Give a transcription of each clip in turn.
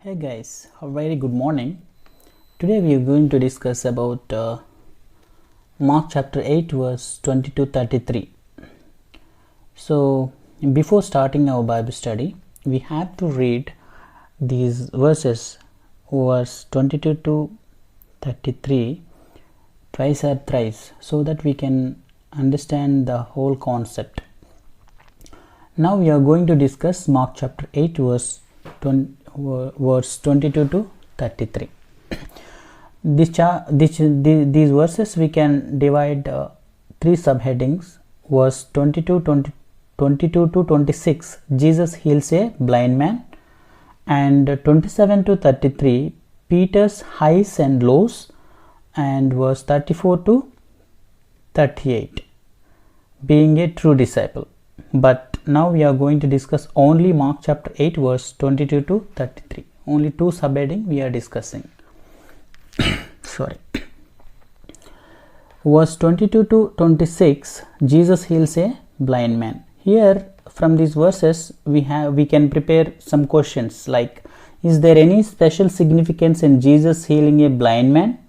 Hey guys, a very good morning. Today we are going to discuss about Mark chapter 8 verse 20 to 33. So before starting our Bible study, we have to read these verses, verse 22 to 33, twice or thrice, so that we can understand the whole concept. Now we are going to discuss Mark chapter 8 verse 22 to 33. These verses we can divide three subheadings. Verse 22 to 26, Jesus heals a blind man, and 27 to 33, Peter's highs and lows, and verse 34 to 38, being a true disciple. But now we are going to discuss only Mark chapter 8 verse 22 to 33. Only two subheading we are discussing. Sorry. Verse 22 to 26, Jesus heals a blind man. Here from these verses we can prepare some questions like, is there any special significance in Jesus healing a blind man?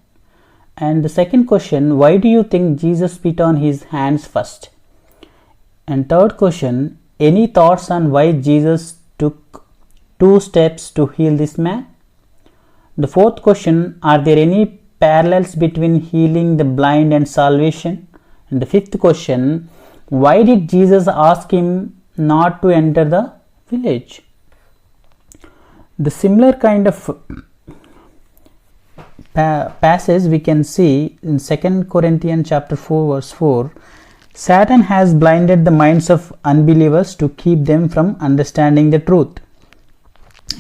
And the second question, why do you think Jesus spit on his hands first? And third question, any thoughts on why Jesus took 2 steps to heal this man? The fourth question, are there any parallels between healing the blind and salvation? And the fifth question, why did Jesus ask him not to enter the village? The similar kind of passage we can see in 2 Corinthians chapter 4 verse 4. Satan has blinded the minds of unbelievers to keep them from understanding the truth.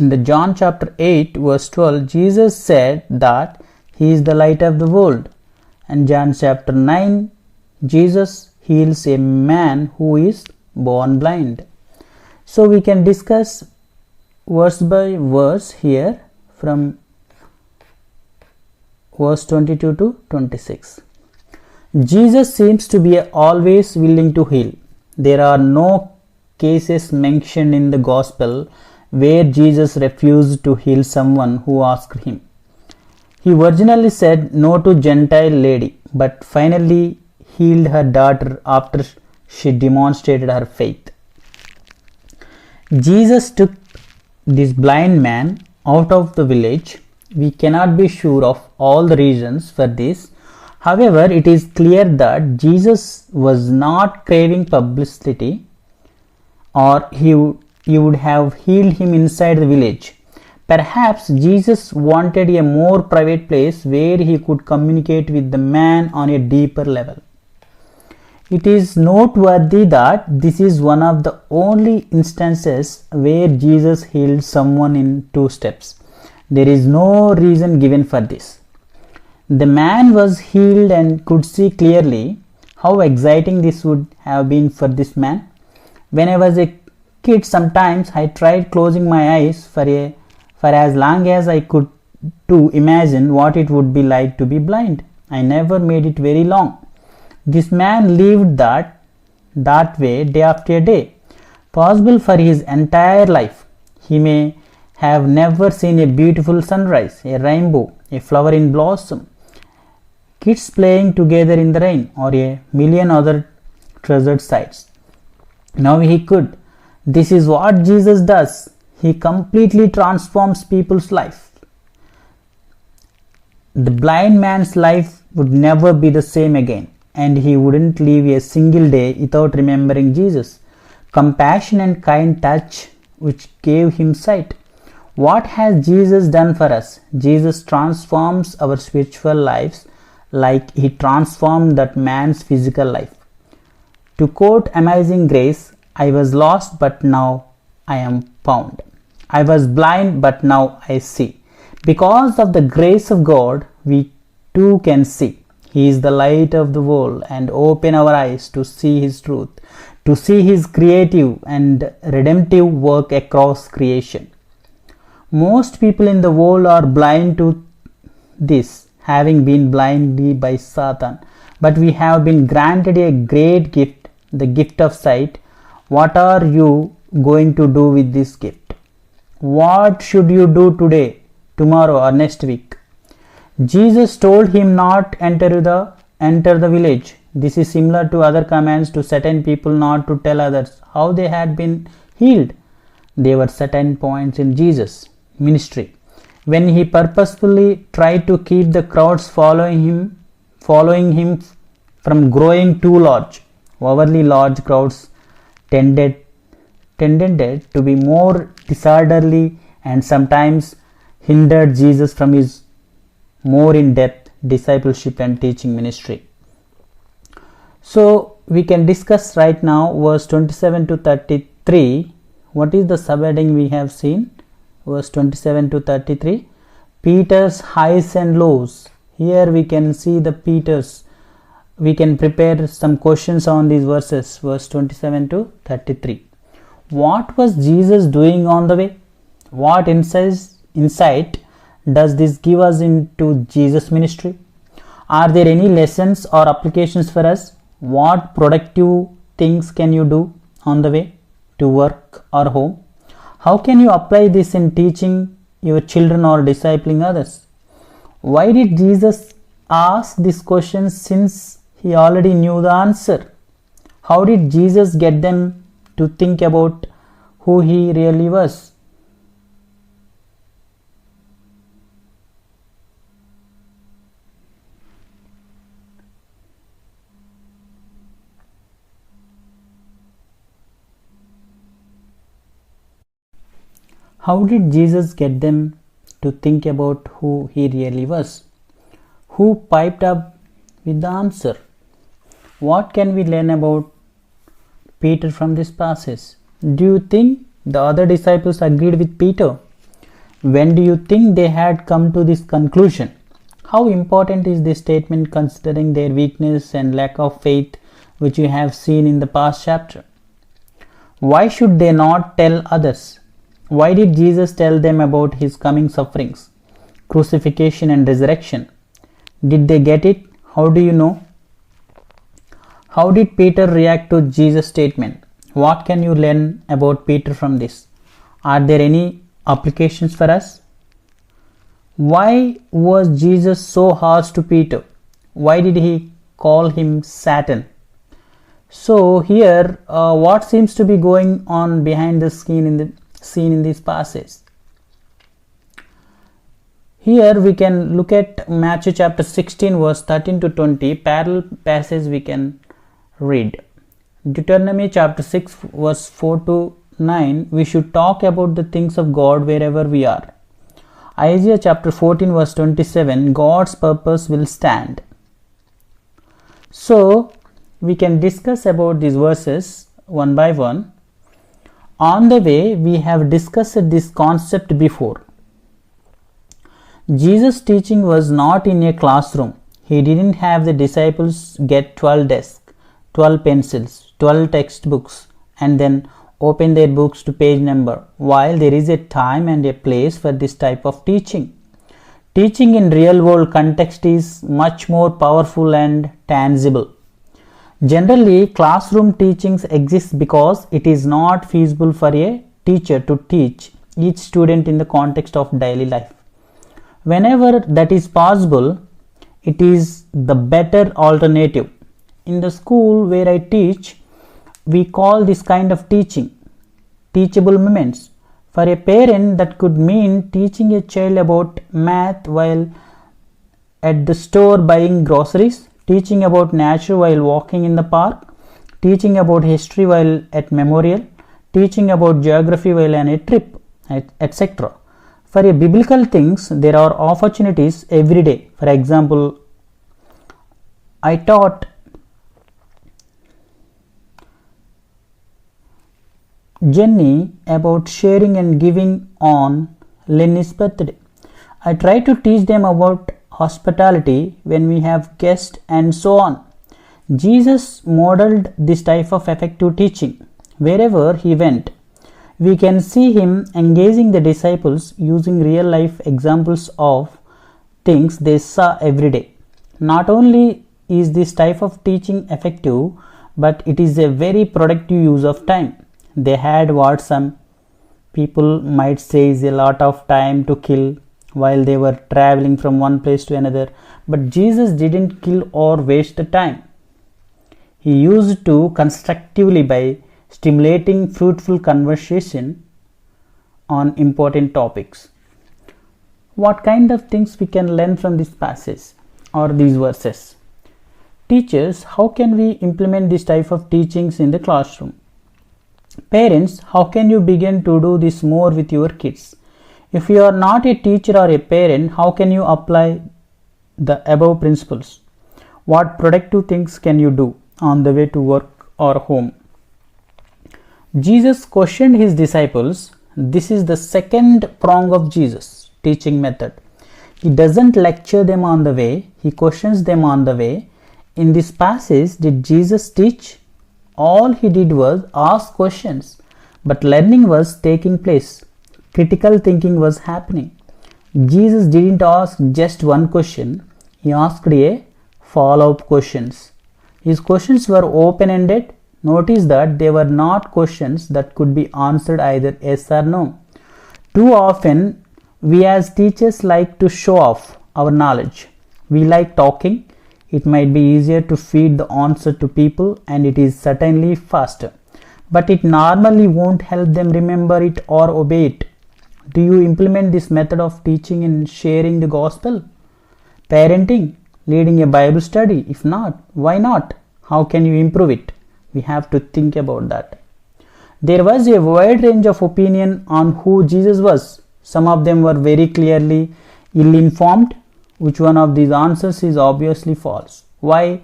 In the John chapter 8 verse 12, Jesus said that he is the light of the world. And John chapter 9, Jesus heals a man who is born blind. So we can discuss verse by verse here from verse 22 to 26. Jesus seems to be always willing to heal. There are no cases mentioned in the gospel where Jesus refused to heal someone who asked him. He originally said no to Gentile lady, but finally healed her daughter after she demonstrated her faith. Jesus took this blind man out of the village. We cannot be sure of all the reasons for this. However, it is clear that Jesus was not craving publicity, or he would have healed him inside the village. Perhaps Jesus wanted a more private place where he could communicate with the man on a deeper level. It is noteworthy that this is one of the only instances where Jesus healed someone in 2 steps. There is no reason given for this. The man was healed and could see clearly. How exciting this would have been for this man. When I was a kid, sometimes I tried closing my eyes for as long as I could to imagine what it would be like to be blind. I never made it very long. This man lived that way day after day, possible for his entire life. He may have never seen a beautiful sunrise, a rainbow, a flower in blossom, kids playing together in the rain, or a million other treasured sights. Now he could. This is what Jesus does. He completely transforms people's life. The blind man's life would never be the same again, and he wouldn't live a single day without remembering Jesus' compassion and kind touch which gave him sight. What has Jesus done for us? Jesus transforms our spiritual lives like he transformed that man's physical life. To quote Amazing Grace, I was lost, but now I am found. I was blind, but now I see. Because of the grace of God, we too can see. He is the light of the world, and open our eyes to see his truth, to see his creative and redemptive work across creation. Most people in the world are blind to this, having been blinded by Satan, but we have been granted a great gift, the gift of sight. What are you going to do with this gift? What should you do today, tomorrow, or next week? Jesus told him not enter the village. This is similar to other commands to certain people not to tell others how they had been healed. There were certain points in Jesus' ministry when he purposefully tried to keep the crowds following him from growing too large. Overly large crowds tended to be more disorderly and sometimes hindered Jesus from his more in-depth discipleship and teaching ministry. So we can discuss right now verse 27 to 33. What is the subheading we have seen? Verse 27 to 33. Peter's highs and lows. Here we can see the Peter's. We can prepare some questions on these verses, verse 27 to 33. What was Jesus doing on the way? What insight does this give us into Jesus' ministry? Are there any lessons or applications for us? What productive things can you do on the way to work or home? How can you apply this in teaching your children or discipling others? Why did Jesus ask these questions since he already knew the answer? How did Jesus get them to think about who he really was? How did Jesus get them to think about who he really was? Who piped up with the answer? What can we learn about Peter from this passage? Do you think the other disciples agreed with Peter? When do you think they had come to this conclusion? How important is this statement considering their weakness and lack of faith which you have seen in the past chapter? Why should they not tell others? Why did Jesus tell them about his coming sufferings, crucifixion and resurrection? Did they get it? How do you know? How did Peter react to Jesus' statement? What can you learn about Peter from this? Are there any applications for us? Why was Jesus so harsh to Peter? Why did he call him Satan? So here, what seems to be going on behind the scene in this passage? Here we can look at Matthew chapter 16 verse 13 to 20, parallel passage we can read. Deuteronomy chapter 6 verse 4 to 9, we should talk about the things of God wherever we are. Isaiah chapter 14 verse 27, God's purpose will stand. So we can discuss about these verses one by one. On the way, we have discussed this concept before. Jesus' teaching was not in a classroom. He didn't have the disciples get 12 desks, 12 pencils, 12 textbooks, and then open their books to page number. While there is a time and a place for this type of teaching, teaching in real world context is much more powerful and tangible. Generally, classroom teachings exist because it is not feasible for a teacher to teach each student in the context of daily life. Whenever that is possible, it is the better alternative. In the school where I teach, we call this kind of teaching teachable moments. For a parent, that could mean teaching a child about math while at the store buying groceries, teaching about nature while walking in the park, teaching about history while at memorial, teaching about geography while on a trip, etc. For a biblical things, there are opportunities every day. For example, I taught Jenny about sharing and giving on Lenny's birthday. I try to teach them about hospitality when we have guests and so on. Jesus modeled this type of effective teaching. Wherever he went, we can see him engaging the disciples using real life examples of things they saw every day. Not only is this type of teaching effective, but it is a very productive use of time. They had what some people might say is a lot of time to kill while they were traveling from one place to another. But Jesus didn't kill or waste the time. He used to constructively by stimulating fruitful conversation on important topics. What kind of things we can learn from this passage or these verses? Teachers, how can we implement this type of teachings in the classroom? Parents, how can you begin to do this more with your kids? If you are not a teacher or a parent, how can you apply the above principles? What productive things can you do on the way to work or home? Jesus questioned his disciples. This is the second prong of Jesus' teaching method. He doesn't lecture them on the way, he questions them on the way. In this passage, did Jesus teach? All he did was ask questions, but learning was taking place. Critical thinking was happening. Jesus didn't ask just one question, he asked a follow-up questions. His questions were open-ended. Notice that they were not questions that could be answered either yes or no. Too often, we as teachers like to show off our knowledge. We like talking. It might be easier to feed the answer to people, and it is certainly faster. But it normally won't help them remember it or obey it. Do you implement this method of teaching in sharing the gospel? Parenting? Leading a Bible study? If not, why not? How can you improve it? We have to think about that. There was a wide range of opinion on who Jesus was. Some of them were very clearly ill-informed. Which one of these answers is obviously false? Why?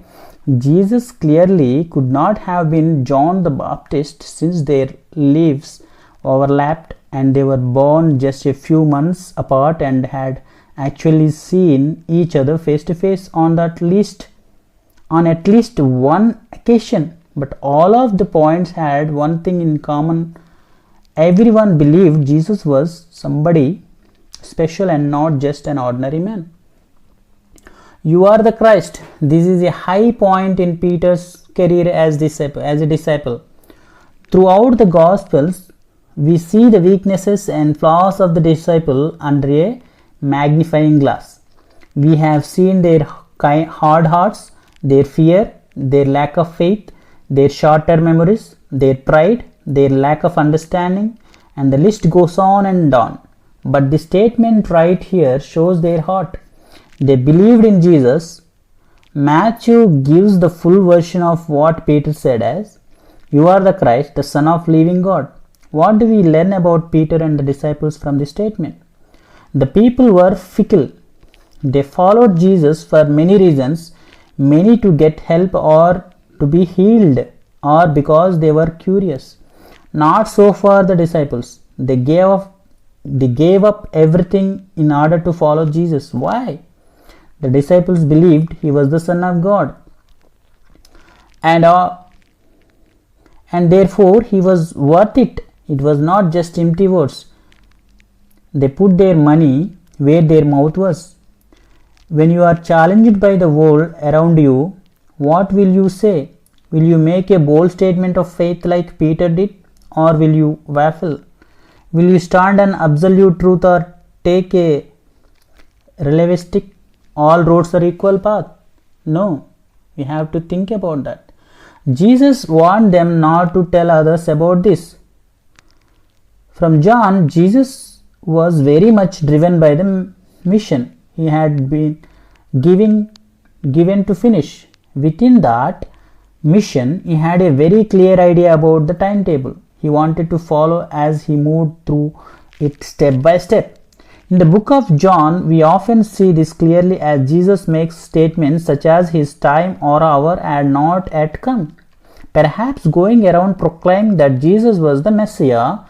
Jesus clearly could not have been John the Baptist, since their lives overlapped and they were born just a few months apart and had actually seen each other face to face on at least one occasion. But all of the points had one thing in common. Everyone believed Jesus was somebody special and not just an ordinary man. You are the Christ. This is a high point in Peter's career as a disciple. Throughout the Gospels, we see the weaknesses and flaws of the disciple under a magnifying glass. We have seen their hard hearts, their fear, their lack of faith, their short-term memories, their pride, their lack of understanding, and the list goes on and on. But the statement right here shows their heart. They believed in Jesus. Matthew gives the full version of what Peter said as, "You are the Christ, the Son of living God." What do we learn about Peter and the disciples from this statement? The people were fickle. They followed Jesus for many reasons, many to get help or to be healed, or because they were curious. Not so for the disciples. They gave up everything in order to follow Jesus. Why? The disciples believed he was the Son of God, and therefore he was worth it. It was not just empty words. They put their money where their mouth was. When you are challenged by the world around you, what will you say? Will you make a bold statement of faith like Peter did, or will you waffle? Will you stand on absolute truth or take a relativistic all roads are equal path? No, we have to think about that. Jesus warned them not to tell others about this. From John, Jesus was very driven by the mission he had been given to finish. Within that mission, he had a very clear idea about the timetable he wanted to follow as he moved through it step by step. In the book of John, we often see this clearly as Jesus makes statements such as his time or hour had not yet come. Perhaps going around proclaiming that Jesus was the Messiah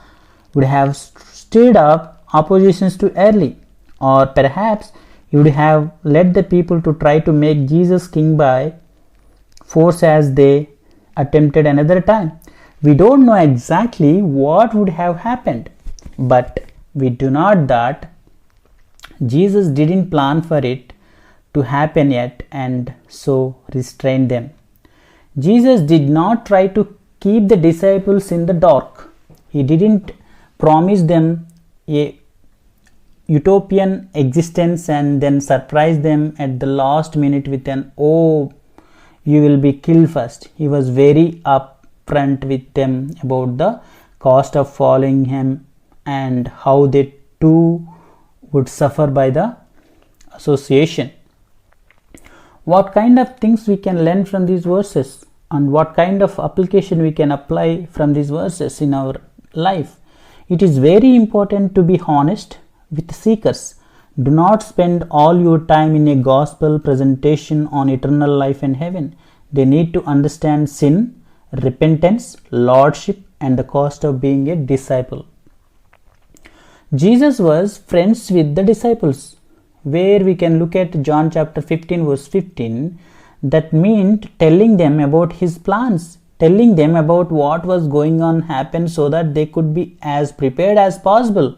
would have stirred up oppositions too early, or perhaps he would have led the people to try to make Jesus king by force as they attempted another time. We don't know exactly what would have happened, but we do know that Jesus didn't plan for it to happen yet and so restrained them. Jesus did not try to keep the disciples in the dark. He didn't promise them a utopian existence and then surprise them at the last minute with an, "Oh, you will be killed first." He was very upfront with them about the cost of following him and how they too would suffer by the association. What kind of things we can learn from these verses, and what kind of application we can apply from these verses in our life? It is very important to be honest with seekers. Do not spend all your time in a gospel presentation on eternal life and heaven. They need to understand sin, repentance, lordship, and the cost of being a disciple. Jesus was friends with the disciples, where we can look at John chapter 15 verse 15. That meant telling them about his plans, telling them about what was going on happen so that they could be as prepared as possible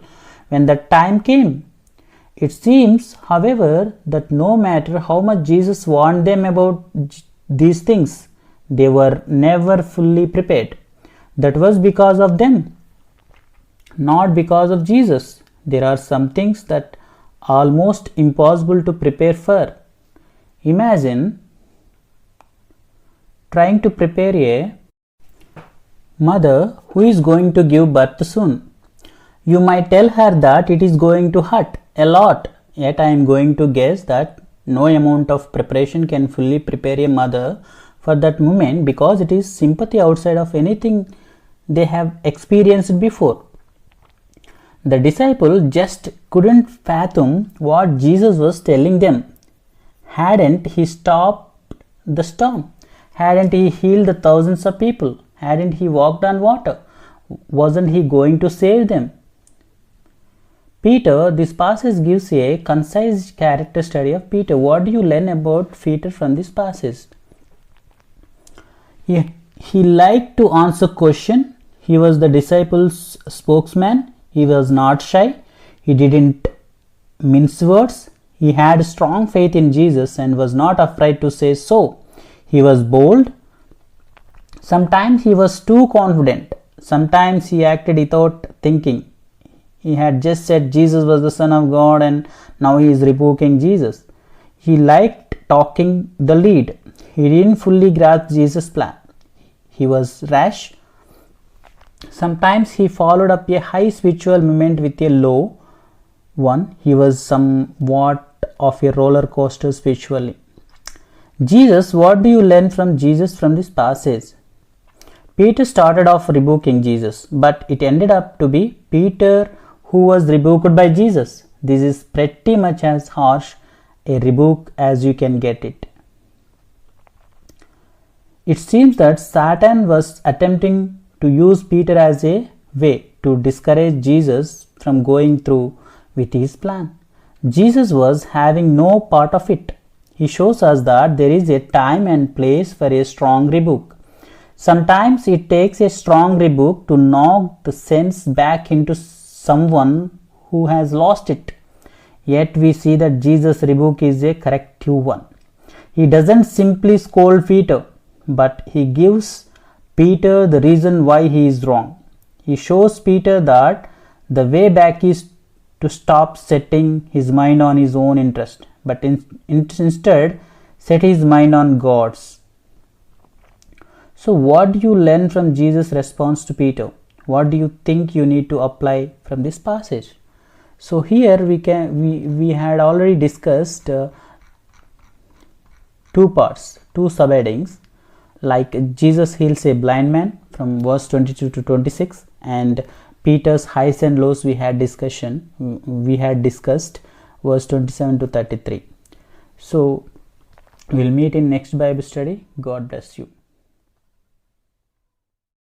when the time came. It seems, however, that no matter how much Jesus warned them about these things, they were never fully prepared. That was because of them, not because of Jesus. There are some things that are almost impossible to prepare for. Imagine trying to prepare a mother who is going to give birth soon. You might tell her that it is going to hurt a lot, yet I am going to guess that no amount of preparation can fully prepare a mother for that moment, because it is sympathy outside of anything they have experienced before. The disciple just couldn't fathom what Jesus was telling them. Hadn't he stopped the storm? Hadn't he healed the thousands of people? Hadn't he walked on water? Wasn't he going to save them? Peter, this passage gives a concise character study of Peter. What do you learn about Peter from this passage? He liked to answer questions. He was the disciples' spokesman. He was not shy. He didn't mince words. He had strong faith in Jesus and was not afraid to say so. He was bold. Sometimes he was too confident. Sometimes he acted without thinking. He had just said Jesus was the Son of God and now he is rebuking Jesus. He liked talking the lead. He didn't fully grasp Jesus' plan. He was rash. Sometimes he followed up a high spiritual moment with a low one. He was somewhat of a roller coaster spiritually. Jesus, what do you learn from Jesus from this passage? Peter started off rebuking Jesus, but it ended up to be Peter who was rebuked by Jesus. This is pretty much as harsh a rebuke as you can get it. It seems that Satan was attempting to use Peter as a way to discourage Jesus from going through with his plan. Jesus was having no part of it. He shows us that there is a time and place for a strong rebuke. Sometimes it takes a strong rebuke to knock the sense back into someone who has lost it. Yet we see that Jesus' rebuke is a corrective one. He doesn't simply scold Peter, but he gives Peter the reason why he is wrong. He shows Peter that the way back is to stop setting his mind on his own interest, but instead set his mind on God's. So what do you learn from Jesus' response to Peter? What do you think you need to apply from this passage? So here we had already discussed two parts, two subheadings, like Jesus heals a blind man from verse 22 to 26, and Peter's highs and lows we had discussed verse 27 to 33. So we'll meet in next Bible study. God bless you.